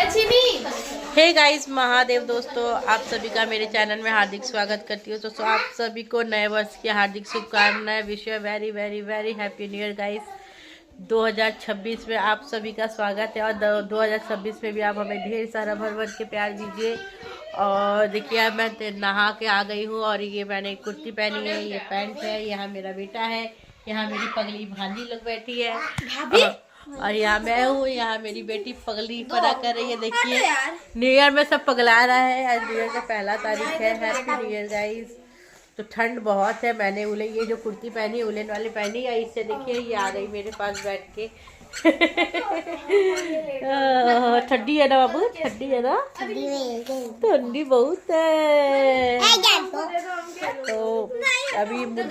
Hey guys, Mahadev दोस्तों, आप सभी का मेरे चैनल में हार्दिक स्वागत करती हूँ। दोस्तों, आप सभी को नए वर्ष की हार्दिक शुभकामनाएं। Wish you very very very happy new year guys. 2026 में आप सभी का स्वागत है और 2026 में भी आप हमें ढेर सारा भर भर के प्यार दीजिए। और देखिए, मैं नहा के आ गई हूँ और ये मैंने कुर्ती पहनी है, ये पैंट है, यहाँ मेरा बेटा है, यहाँ मेरी पगली भांजी लोग बैठी है और यहाँ मैं हूँ। यहाँ मेरी बेटी पगली परा कर रही है। देखिए, न्यू ईयर में सब पगला रहा है। आज न्यू ईयर का पहला तारीख है। Happy new year guys. तो ठंड बहुत है। मैंने उलेन, ये जो कुर्ती पहनी उलेन वाली पहनी है, इससे देखिए ये आ गई मेरे पास बैठ के। ठंडी है ना बाबू, ठंडी है ना, ठंडी बहुत है। तो अभी मुझे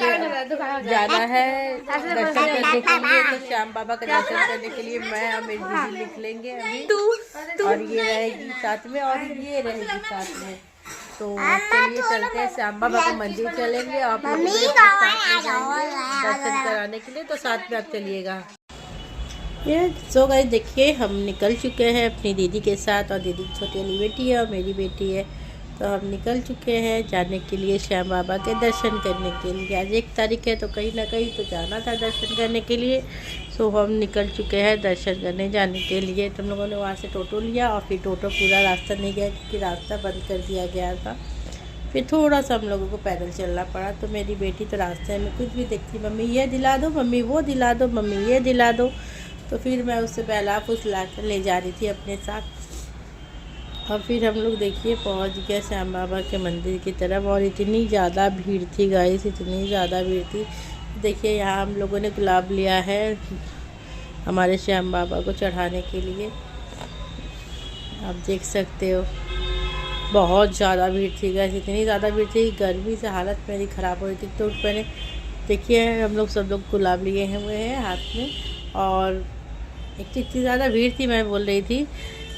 जाना है दर्शन करने के लिए। तो श्याम बाबा का दर्शन करने के लिए मैं और मेरी दीदी निकलेंगे अभी। और ये रहेगी साथ में और ये रहेगी साथ में। तो चलिए चलते हैं, श्याम बाबा का मंदिर चलेंगे। आप दर्शन कराने के लिए, तो साथ में आप चलिएगा। ये सो गाइस, देखिए हम निकल चुके हैं अपनी दीदी के साथ। और दीदी की छोटी वाली बेटी है और मेरी बेटी है। तो हम निकल चुके हैं जाने के लिए श्याम बाबा के दर्शन करने के लिए। आज 1 तारीख है, तो कहीं ना कहीं तो जाना था दर्शन करने के लिए। सो हम निकल चुके हैं दर्शन करने जाने के लिए। तुम लोगों ने वहाँ से टोटो लिया और फिर टोटो पूरा रास्ता नहीं गया क्योंकि रास्ता बंद कर दिया गया था। फिर थोड़ा सा हम लोगों को पैदल चलना पड़ा। तो मेरी बेटी तो रास्ते में कुछ भी देखती, मम्मी ये दिला दो, मम्मी वो दिला दो, मम्मी ये दिला दो। तो फिर मैं उससे बहला फुसला कर ले जा रही थी अपने साथ। और फिर हम लोग देखिए पहुंच गए श्याम बाबा के मंदिर की तरफ। और इतनी ज़्यादा भीड़ थी गाइस, इतनी ज़्यादा भीड़ थी। देखिए, यहाँ हम लोगों ने गुलाब लिया है हमारे श्याम बाबा को चढ़ाने के लिए। आप देख सकते हो बहुत ज़्यादा भीड़ थी गाइस, इतनी ज़्यादा भीड़ थी, गर्मी से हालत मेरी ख़राब हो रही थी। तो मैंने देखिए हम लोग सब लोग गुलाब लिए हुए हैं हाथ में। और इतनी ज़्यादा भीड़ थी, मैं बोल रही थी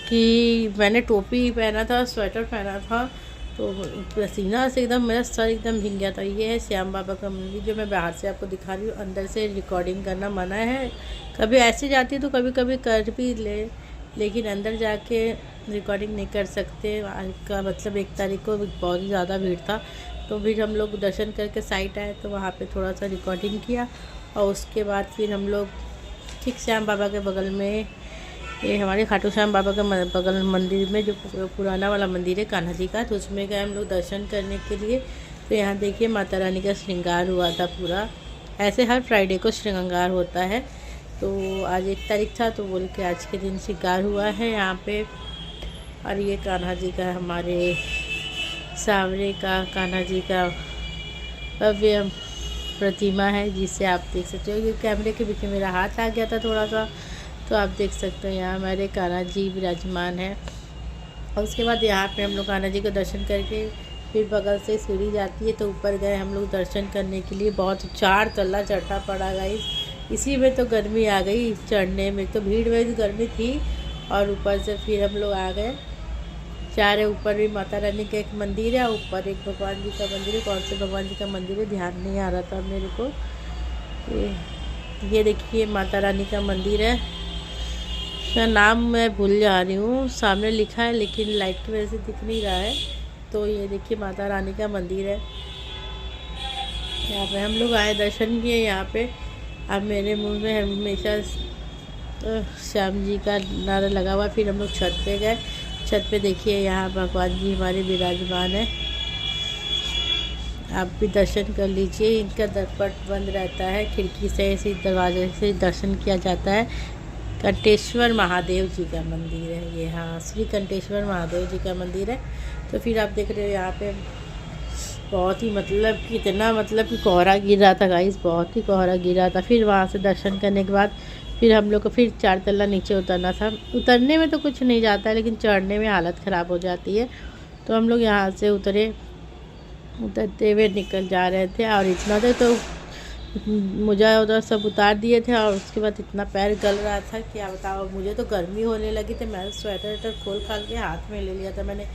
कि मैंने टोपी पहना था, स्वेटर पहना था, तो पसीना से एकदम मेरा सर एकदम भीग गया था। ये है श्याम बाबा का मंदिर जो मैं बाहर से आपको दिखा रही हूँ। अंदर से रिकॉर्डिंग करना मना है। कभी ऐसे जाती तो कभी कभी कर भी ले, लेकिन अंदर जाके रिकॉर्डिंग नहीं कर सकते। का मतलब 1 तारीख को बहुत ही ज़्यादा भीड़ था। तो फिर हम लोग दर्शन करके साइड आए, तो वहाँ पर थोड़ा सा रिकॉर्डिंग किया। और उसके बाद फिर हम लोग ठीक श्याम बाबा के बगल में, ये हमारे खाटू श्याम बाबा के बगल मंदिर में जो पुराना वाला मंदिर है कान्हा जी का, तो उसमें गए हम लोग दर्शन करने के लिए। तो यहाँ देखिए माता रानी का श्रृंगार हुआ था पूरा। ऐसे हर फ्राइडे को श्रृंगार होता है। तो आज 1 तारीख था, तो बोल के आज के दिन श्रृंगार हुआ है यहाँ पे। और ये कान्हा जी का, हमारे सावरे का कान्हा जी का भव्य प्रतिमा है, जिसे आप देख सकते हो। ये कैमरे के बीच में मेरा हाथ आ गया था थोड़ा सा, तो आप देख सकते हो यहाँ हमारे कान्हा जी विराजमान है। और उसके बाद यहाँ पे हम लोग कान्हा जी को दर्शन करके फिर बगल से सीढ़ी जाती है, तो ऊपर गए हम लोग दर्शन करने के लिए। बहुत 4 तल्ला चढ़ना पड़ा गाइस, इसी में तो गर्मी आ गई चढ़ने में। तो भीड़ में गर्मी थी और ऊपर से फिर हम लोग आ गए। चारे ऊपर भी माता रानी का एक मंदिर है, ऊपर एक भगवान जी का मंदिर है। कौन से भगवान जी का मंदिर है ध्यान नहीं आ रहा था मेरे को। ये देखिए माता रानी का मंदिर है, उसका नाम मैं भूल जा रही हूँ, सामने लिखा है लेकिन लाइट की वजह से दिख नहीं रहा है। तो ये देखिए माता रानी का मंदिर है। यहाँ पे हम लोग आए, दर्शन किए यहाँ पे। अब मेरे मुंह में हमेशा श्याम जी का नारा लगा हुआ। फिर हम लोग छत पे गए। छत पे देखिए यहाँ भगवान जी हमारे विराजमान है। आप भी दर्शन कर लीजिए। इनका दरपट बंद रहता है, खिड़की से इसी दरवाजे से दर्शन किया जाता है। कंटेश्वर महादेव जी का मंदिर है ये, हाँ श्री कंटेश्वर महादेव जी का मंदिर है। तो फिर आप देख रहे हो यहाँ पे बहुत ही मतलब कि इतना मतलब कि कोहरा गिर रहा था गाइस, बहुत ही कोहरा गिर रहा था। फिर वहाँ से दर्शन करने के बाद फिर हम लोग को फिर 4 तल्ला नीचे उतरना था। उतरने में तो कुछ नहीं जाता है, लेकिन चढ़ने में हालत ख़राब हो जाती है। तो हम लोग यहाँ से उतरते हुए निकल जा रहे थे। और इतना देर तो मुझे उधर सब उतार दिए थे। और उसके बाद इतना पैर गल रहा था क्या बताओ। मुझे तो गर्मी होने लगी थी। मैं स्वेटर खोल खाल के हाथ में ले लिया था मैंने,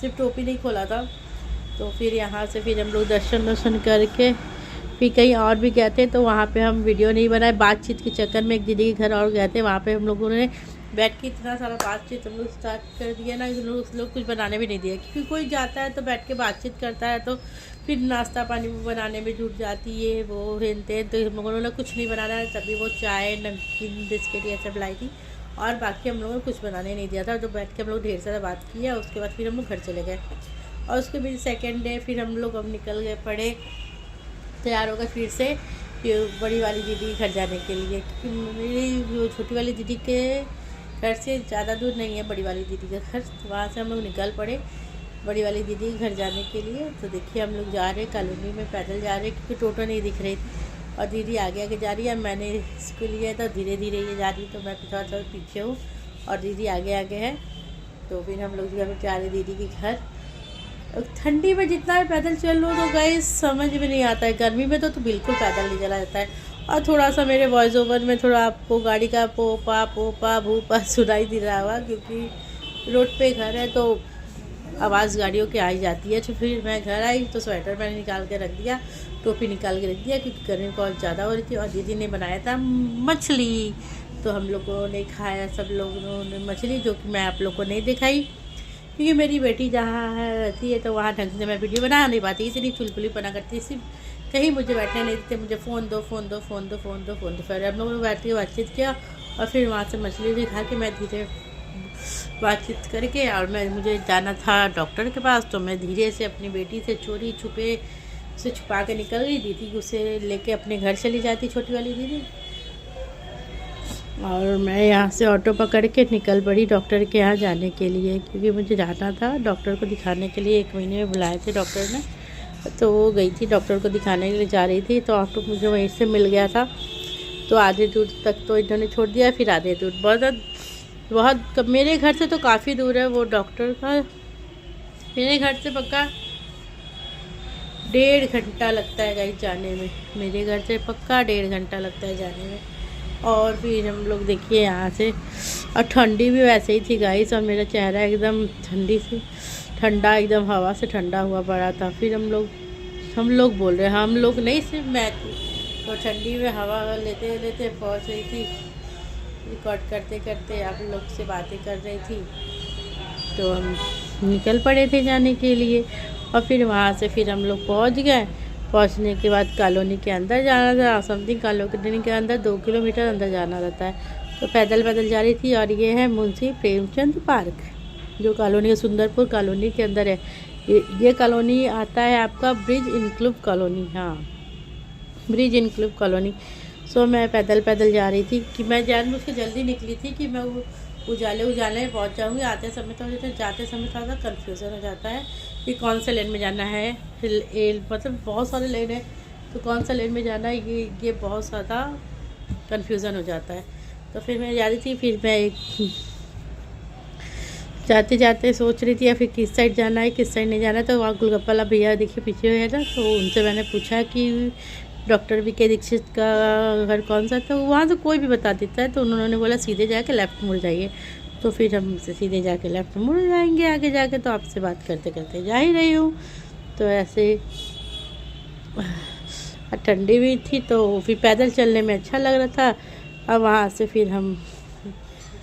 सिर्फ टोपी नहीं खोला था। तो फिर यहाँ से फिर हम लोग दर्शन करके फिर कहीं और भी गए थे। तो वहाँ पे हम वीडियो नहीं बनाए, बातचीत के चक्कर में एक दीदी के घर और गए थे। वहाँ पे हम लोगों ने बैठ के इतना सारा बातचीत हम लोग स्टार्ट कर दिया ना, उस लोग कुछ बनाने भी नहीं दिया, क्योंकि कोई जाता है तो बैठ के बातचीत करता है तो फिर नाश्ता पानी बनाने में जुट जाती है वो हेनते। तो हम लोगों ने कुछ नहीं बनाना है, तभी वो चाय नमकीन बिस्किट ये सब लाई थी और बाकी हम लोगों ने कुछ बनाने नहीं दिया था। तो बैठ के हम लोग ढेर सारा बात किया, उसके बाद फिर हम लोग घर चले गए। और उसके फिर सेकेंड डे फिर हम लोग अब निकल गए पड़े, तैयार हो गए फिर से बड़ी वाली दीदी के घर जाने के लिए, क्योंकि मेरी छोटी वाली दीदी के घर से ज़्यादा दूर नहीं है बड़ी वाली दीदी का घर, तो वहाँ से हम लोग निकल पड़े बड़ी वाली दीदी के घर जाने के लिए। तो देखिए हम लोग जा रहे कॉलोनी में, पैदल जा रहे क्योंकि टोटो नहीं दिख रही थी और दीदी आगे आगे जा रही है। मैंने इसको लिया तो धीरे धीरे ये जा रही, तो मैं थोड़ा थोड़ा पीछे हूँ और दीदी आगे आगे है। तो फिर हम लोग जो जा रहे दीदी के घर। ठंडी में जितना भी पैदल चल लो तो गए समझ में नहीं आता है, गर्मी में तो बिल्कुल पैदल नहीं चला जाता है। और थोड़ा सा मेरे वॉइस ओवर में थोड़ा आपको गाड़ी का पोपा भूपा सुनाई दे रहा हुआ, क्योंकि रोड पे घर है तो आवाज़ गाड़ियों की आई जाती है। तो फिर मैं घर आई तो स्वेटर मैंने निकाल के रख दिया, टोपी निकाल के रख दिया, क्योंकि गर्मी बहुत ज़्यादा हो रही थी। और दीदी ने बनाया था मछली, तो हम लोगों ने खाया, सब लोगों ने मछली, जो कि मैं आप लोग को नहीं दिखाई, क्योंकि मेरी बेटी जहाँ रहती है तो वहाँ ढंग से मैं वीडियो बना नहीं पाती, इतनी चुलबुली बना करती, सिर्फ कहीं मुझे बैठने नहीं देते, मुझे फ़ोन दो। फिर हम लोगों ने बैठ के बातचीत किया और फिर वहाँ से मछली भी खा के मैं धीरे बातचीत करके, और मुझे जाना था डॉक्टर के पास, तो मैं धीरे से अपनी बेटी से चोरी छुपे से छुपा के निकल गई। दीदी उसे लेके अपने घर चली जाती, छोटी वाली दीदी, और मैं यहाँ से ऑटो पकड़ के निकल पड़ी डॉक्टर के यहाँ जाने के लिए, क्योंकि मुझे जाना था डॉक्टर को दिखाने के लिए। 1 महीने में बुलाए थे डॉक्टर ने, तो वो गई थी डॉक्टर को दिखाने के लिए जा रही थी, तो ऑटो मुझे वहीं से मिल गया था। तो आधे दूर तक तो इन्होंने छोड़ दिया, फिर आधे दूर बहुत मेरे घर से तो काफ़ी दूर है वो डॉक्टर का, मेरे घर से पक्का 1.5 घंटा लगता है गाइस जाने में, मेरे घर से पक्का 1.5 घंटा लगता है जाने में। और फिर हम लोग देखिए यहाँ से, और ठंडी भी वैसे ही थी गाइस, और मेरा चेहरा एकदम ठंडा एकदम हवा से ठंडा हुआ पड़ा था। फिर हम लोग बोल रहे हैं, हम लोग नहीं सिर्फ मैं थी, तो ठंडी में हवा लेते लेते पहुँच रही थी, रिकॉर्ड करते करते आप लोग से बातें कर रही थी। तो हम निकल पड़े थे जाने के लिए, और फिर वहाँ से फिर हम लोग पहुँच गए। पहुँचने के बाद कॉलोनी के अंदर जाना था, समथिंग कॉलोनी के अंदर 2 किलोमीटर अंदर जाना रहता है, तो पैदल जा रही थी। और ये है मुंशी प्रेमचंद पार्क, जो कॉलोनी सुंदरपुर कॉलोनी के अंदर है। ये कॉलोनी आता है आपका ब्रिज इनक्लूब कॉलोनी, हाँ ब्रिज इनक्लूब कॉलोनी। सो मैं पैदल जा रही थी, कि मैं जानबूझ के जल्दी निकली थी कि मैं उजाले में पहुंच जाऊंगी। आते समय तो जाते समय थोड़ा सा कन्फ्यूज़न हो जाता है कि कौन से लेन में जाना है, मतलब बहुत सारे लेन है, तो कौन सा लेन में जाना है ये बहुत ज़्यादा कन्फ्यूज़न हो जाता है। तो फिर मैं जा रही थी, फिर मैं जाते जाते सोच रही थी या फिर किस साइड जाना है किस साइड नहीं जाना है। तो वहाँ गोलगप्पा वाला भैया देखिए पीछे है ना, तो उनसे मैंने पूछा कि डॉक्टर वीके दीक्षित का घर कौन सा था, वहाँ से कोई भी बता देता है। तो उन्होंने बोला सीधे जाके लेफ़्ट मुड़ जाइए, तो फिर हम सीधे जाके लेफ़्ट मुड़ जाएंगे आगे जाके। तो आपसे बात करते करते जा ही रही हूँ, तो ऐसे ठंडी भी थी तो फिर पैदल चलने में अच्छा लग रहा था। और वहाँ से फिर हम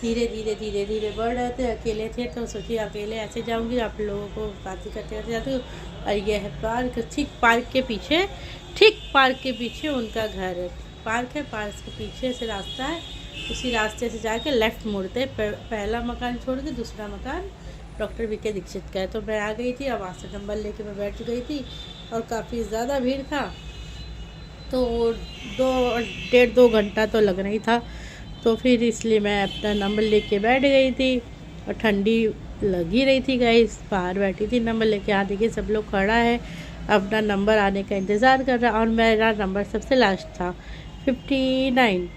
धीरे धीरे बढ़ रहे थे, अकेले थे तो सोचिए अकेले ऐसे जाऊँगी, आप लोगों को बातें करते करते जाती हूँ। और ये है पार्क, ठीक पार्क के पीछे उनका घर है। पार्क है, पार्क के पीछे से रास्ता है, उसी रास्ते से जाके लेफ़्ट मुड़ते पहला मकान छोड़ के दूसरा मकान डॉक्टर वीके दीक्षित का है। तो मैं आ गई थी, और वहाँ से नंबर लेके मैं बैठ गई थी, और काफ़ी ज़्यादा भीड़ था, तो 1.5-2 घंटा तो लगना ही था। तो फिर इसलिए मैं अपना नंबर लेके बैठ गई थी, और ठंडी लग ही रही थी गाइस, बाहर बैठी थी नंबर लेके। यहाँ देखिए सब लोग खड़ा है, अपना नंबर आने का इंतज़ार कर रहा, और मेरा नंबर सबसे लास्ट था 59,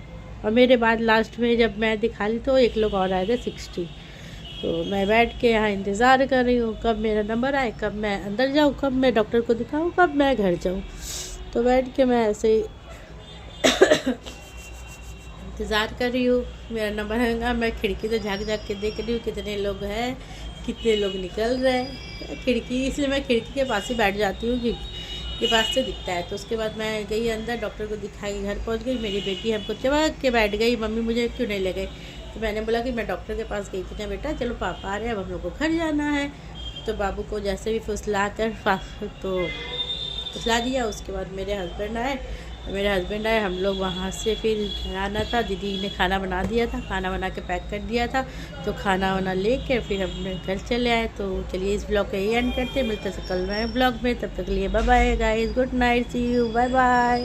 और मेरे बाद लास्ट में जब मैं दिखा ली तो एक लोग और आए थे 60। तो मैं बैठ के यहाँ इंतज़ार कर रही हूँ कब मेरा नंबर आए, कब मैं अंदर जाऊँ, कब मैं डॉक्टर को दिखाऊँ, कब मैं घर जाऊँ। तो बैठ के मैं ऐसे ही इंतज़ार कर रही हूँ मेरा नंबर आएगा। मैं खिड़की से झाँक के देख रही हूँ कितने लोग हैं, कितने लोग निकल रहे हैं। खिड़की इसलिए मैं खिड़की के पास ही बैठ जाती हूँ, के पास से दिखता है। तो उसके बाद मैं गई अंदर, डॉक्टर को दिखाई घर पहुँच गई। मेरी बेटी हमको चबक के बैठ गई, मम्मी मुझे क्यों नहीं ले गई। तो मैंने बोला कि मैं डॉक्टर के पास गई थी ना बेटा, चलो पापा आ रहे हैं, अब हम लोग को घर जाना है। तो बाबू को जैसे भी फुसला कर तो फुसला दिया। उसके बाद मेरे हस्बैंड आए, हम लोग वहाँ से फिर घर आना था। दीदी ने खाना बना दिया था, खाना बना के पैक कर दिया था, तो खाना वाना लेके फिर हम घर चले आए। तो चलिए इस ब्लॉग का यही एंड करते हैं, मिलते हैं कल नए ब्लॉग में। तब तक के लिए bye bye guys, good night, see you, bye bye.